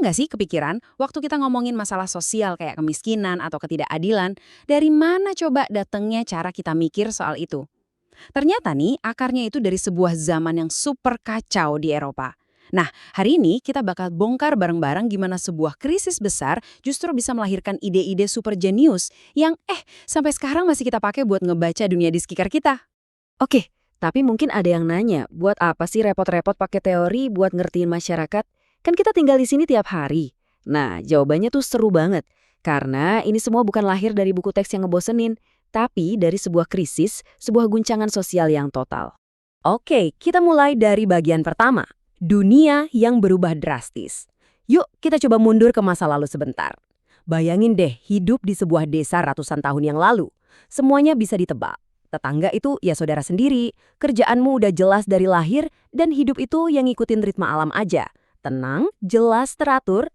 nggak sih kepikiran, waktu kita ngomongin masalah sosial kayak kemiskinan atau ketidakadilan, dari mana coba datangnya cara kita mikir soal itu? Ternyata nih, akarnya itu dari sebuah zaman yang super kacau di Eropa. Nah, hari ini kita bakal bongkar bareng-bareng gimana sebuah krisis besar justru bisa melahirkan ide-ide super jenius yang sampai sekarang masih kita pakai buat ngebaca dunia di sekitar kita. Oke, tapi mungkin ada yang nanya, buat apa sih repot-repot pakai teori buat ngertiin masyarakat? Kan kita tinggal di sini tiap hari. Nah, jawabannya tuh seru banget. Karena ini semua bukan lahir dari buku teks yang ngebosenin, tapi dari sebuah krisis, sebuah guncangan sosial yang total. Oke, kita mulai dari bagian pertama. Dunia yang berubah drastis. Yuk, kita coba mundur ke masa lalu sebentar. Bayangin deh, hidup di sebuah desa ratusan tahun yang lalu. Semuanya bisa ditebak. Tetangga itu ya saudara sendiri, kerjaanmu udah jelas dari lahir, dan hidup itu yang ngikutin ritme alam aja. Tenang, jelas, teratur.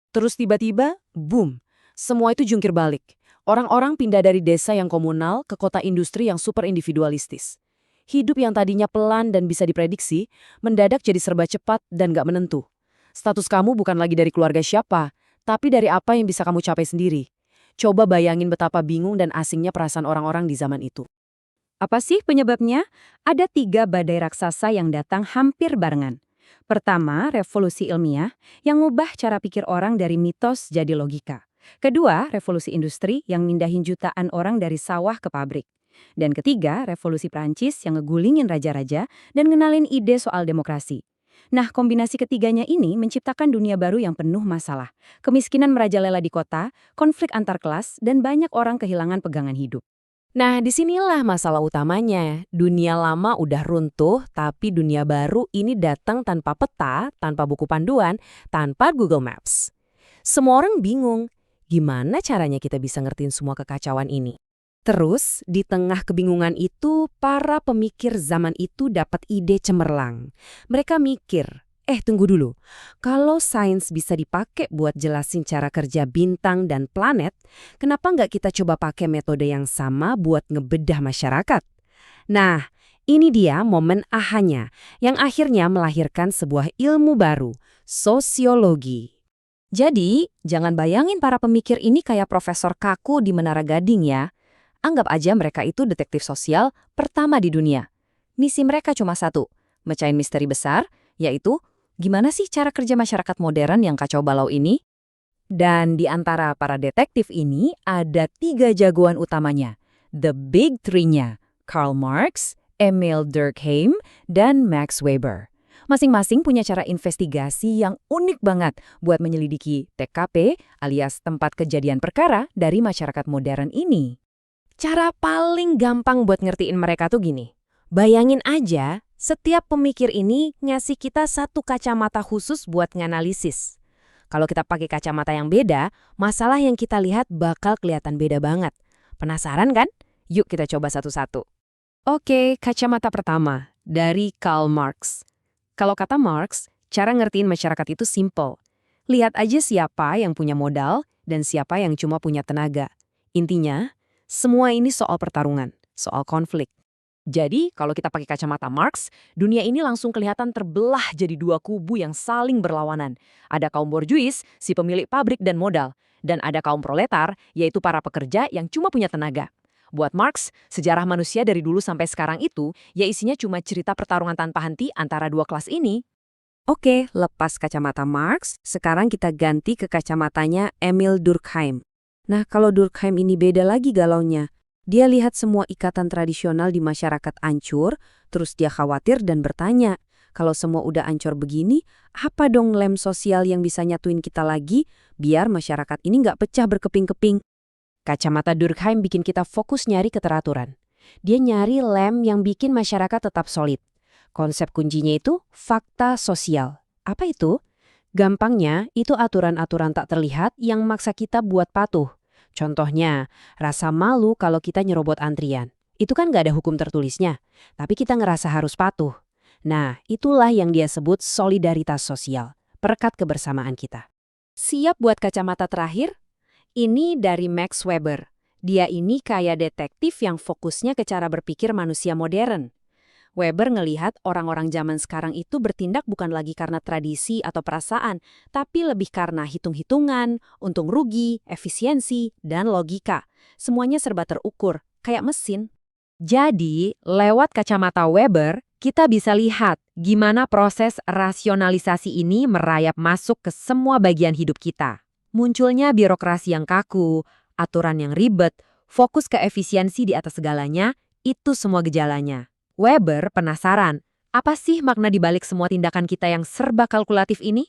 Terus tiba-tiba, boom, semua itu jungkir balik. Orang-orang pindah dari desa yang komunal ke kota industri yang super individualistis. Hidup yang tadinya pelan dan bisa diprediksi, mendadak jadi serba cepat dan gak menentu. Status kamu bukan lagi dari keluarga siapa, tapi dari apa yang bisa kamu capai sendiri. Coba bayangin betapa bingung dan asingnya perasaan orang-orang di zaman itu. Apa sih penyebabnya? Ada 3 badai raksasa yang datang hampir barengan. Pertama, revolusi ilmiah yang ngubah cara pikir orang dari mitos jadi logika. Kedua, revolusi industri yang mindahin jutaan orang dari sawah ke pabrik. Dan ketiga, revolusi Prancis yang ngegulingin raja-raja dan ngenalin ide soal demokrasi. Nah, kombinasi ketiganya ini menciptakan dunia baru yang penuh masalah. Kemiskinan merajalela di kota, konflik antar kelas, dan banyak orang kehilangan pegangan hidup. Nah, disinilah masalah utamanya. Dunia lama udah runtuh, tapi dunia baru ini datang tanpa peta, tanpa buku panduan, tanpa Google Maps. Semua orang bingung, gimana caranya kita bisa ngertiin semua kekacauan ini? Terus, di tengah kebingungan itu, para pemikir zaman itu dapat ide cemerlang. Mereka mikir, tunggu dulu. Kalau sains bisa dipakai buat jelasin cara kerja bintang dan planet, kenapa nggak kita coba pakai metode yang sama buat ngebedah masyarakat? Nah, ini dia momen ahanya, yang akhirnya melahirkan sebuah ilmu baru, sosiologi. Jadi, jangan bayangin para pemikir ini kayak Profesor Kaku di Menara Gading ya. Anggap aja mereka itu detektif sosial pertama di dunia. Misi mereka cuma satu, mecahin misteri besar, yaitu gimana sih cara kerja masyarakat modern yang kacau balau ini? Dan di antara para detektif ini ada 3 jagoan utamanya. The Big Three-nya, Karl Marx, Emil Durkheim, dan Max Weber. Masing-masing punya cara investigasi yang unik banget buat menyelidiki TKP alias tempat kejadian perkara dari masyarakat modern ini. Cara paling gampang buat ngertiin mereka tuh gini. Bayangin aja, setiap pemikir ini ngasih kita satu kacamata khusus buat nganalisis. Kalau kita pakai kacamata yang beda, masalah yang kita lihat bakal kelihatan beda banget. Penasaran kan? Yuk kita coba satu-satu. Oke, kacamata pertama, dari Karl Marx. Kalau kata Marx, cara ngertiin masyarakat itu simple. Lihat aja siapa yang punya modal dan siapa yang cuma punya tenaga. Intinya, semua ini soal pertarungan, soal konflik. Jadi, kalau kita pakai kacamata Marx, dunia ini langsung kelihatan terbelah jadi 2 kubu yang saling berlawanan. Ada kaum borjuis, si pemilik pabrik dan modal, dan ada kaum proletar, yaitu para pekerja yang cuma punya tenaga. Buat Marx, sejarah manusia dari dulu sampai sekarang itu, ya isinya cuma cerita pertarungan tanpa henti antara 2 kelas ini. Oke, lepas kacamata Marx, sekarang kita ganti ke kacamatanya Emil Durkheim. Nah, kalau Durkheim ini beda lagi galaunya. Dia lihat semua ikatan tradisional di masyarakat ancur, terus dia khawatir dan bertanya, kalau semua udah ancur begini, apa dong lem sosial yang bisa nyatuin kita lagi, biar masyarakat ini nggak pecah berkeping-keping? Kacamata Durkheim bikin kita fokus nyari keteraturan. Dia nyari lem yang bikin masyarakat tetap solid. Konsep kuncinya itu fakta sosial. Apa itu? Gampangnya, itu aturan-aturan tak terlihat yang maksa kita buat patuh. Contohnya, rasa malu kalau kita nyerobot antrian. Itu kan nggak ada hukum tertulisnya, tapi kita ngerasa harus patuh. Nah, itulah yang dia sebut solidaritas sosial, perekat kebersamaan kita. Siap buat kacamata terakhir? Ini dari Max Weber. Dia ini kayak detektif yang fokusnya ke cara berpikir manusia modern. Weber ngelihat orang-orang zaman sekarang itu bertindak bukan lagi karena tradisi atau perasaan, tapi lebih karena hitung-hitungan, untung rugi, efisiensi, dan logika. Semuanya serba terukur, kayak mesin. Jadi, lewat kacamata Weber, kita bisa lihat gimana proses rasionalisasi ini merayap masuk ke semua bagian hidup kita. Munculnya birokrasi yang kaku, aturan yang ribet, fokus ke efisiensi di atas segalanya, itu semua gejalanya. Weber penasaran, apa sih makna dibalik semua tindakan kita yang serba kalkulatif ini?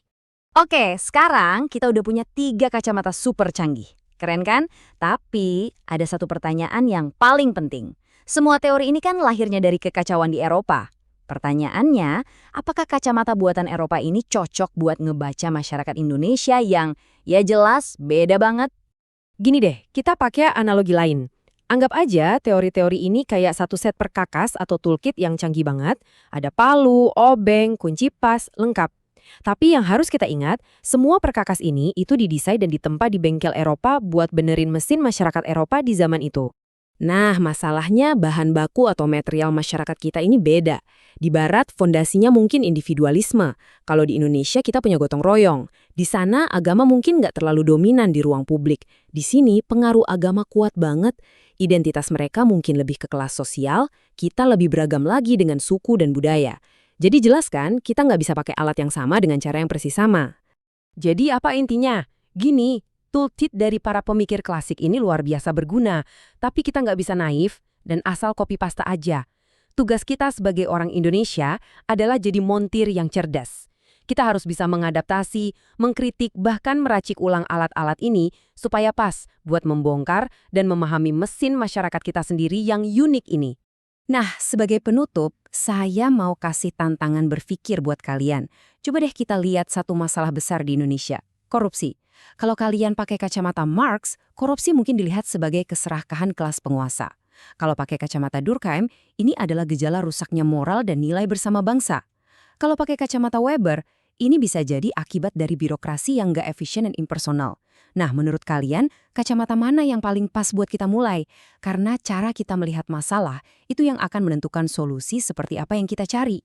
Oke, sekarang kita udah punya 3 kacamata super canggih. Keren kan? Tapi ada satu pertanyaan yang paling penting. Semua teori ini kan lahirnya dari kekacauan di Eropa. Pertanyaannya, apakah kacamata buatan Eropa ini cocok buat ngebaca masyarakat Indonesia yang ya jelas beda banget? Gini deh, kita pakai analogi lain. Anggap aja teori-teori ini kayak satu set perkakas atau toolkit yang canggih banget. Ada palu, obeng, kunci pas, lengkap. Tapi yang harus kita ingat, semua perkakas ini itu didesain dan ditempa di bengkel Eropa buat benerin mesin masyarakat Eropa di zaman itu. Nah, masalahnya bahan baku atau material masyarakat kita ini beda. Di barat, fondasinya mungkin individualisme. Kalau di Indonesia, kita punya gotong royong. Di sana, agama mungkin nggak terlalu dominan di ruang publik. Di sini, pengaruh agama kuat banget. Identitas mereka mungkin lebih ke kelas sosial, kita lebih beragam lagi dengan suku dan budaya. Jadi jelas kan, kita nggak bisa pakai alat yang sama dengan cara yang persis sama. Jadi apa intinya? Gini, toolkit dari para pemikir klasik ini luar biasa berguna, tapi kita nggak bisa naif dan asal copy paste aja. Tugas kita sebagai orang Indonesia adalah jadi montir yang cerdas. Kita harus bisa mengadaptasi, mengkritik, bahkan meracik ulang alat-alat ini supaya pas buat membongkar dan memahami mesin masyarakat kita sendiri yang unik ini. Nah, sebagai penutup, saya mau kasih tantangan berpikir buat kalian. Coba deh kita lihat satu masalah besar di Indonesia, korupsi. Kalau kalian pakai kacamata Marx, korupsi mungkin dilihat sebagai keserakahan kelas penguasa. Kalau pakai kacamata Durkheim, ini adalah gejala rusaknya moral dan nilai bersama bangsa. Kalau pakai kacamata Weber, ini bisa jadi akibat dari birokrasi yang nggak efisien dan impersonal. Nah, menurut kalian, kacamata mana yang paling pas buat kita mulai? Karena cara kita melihat masalah itu yang akan menentukan solusi seperti apa yang kita cari.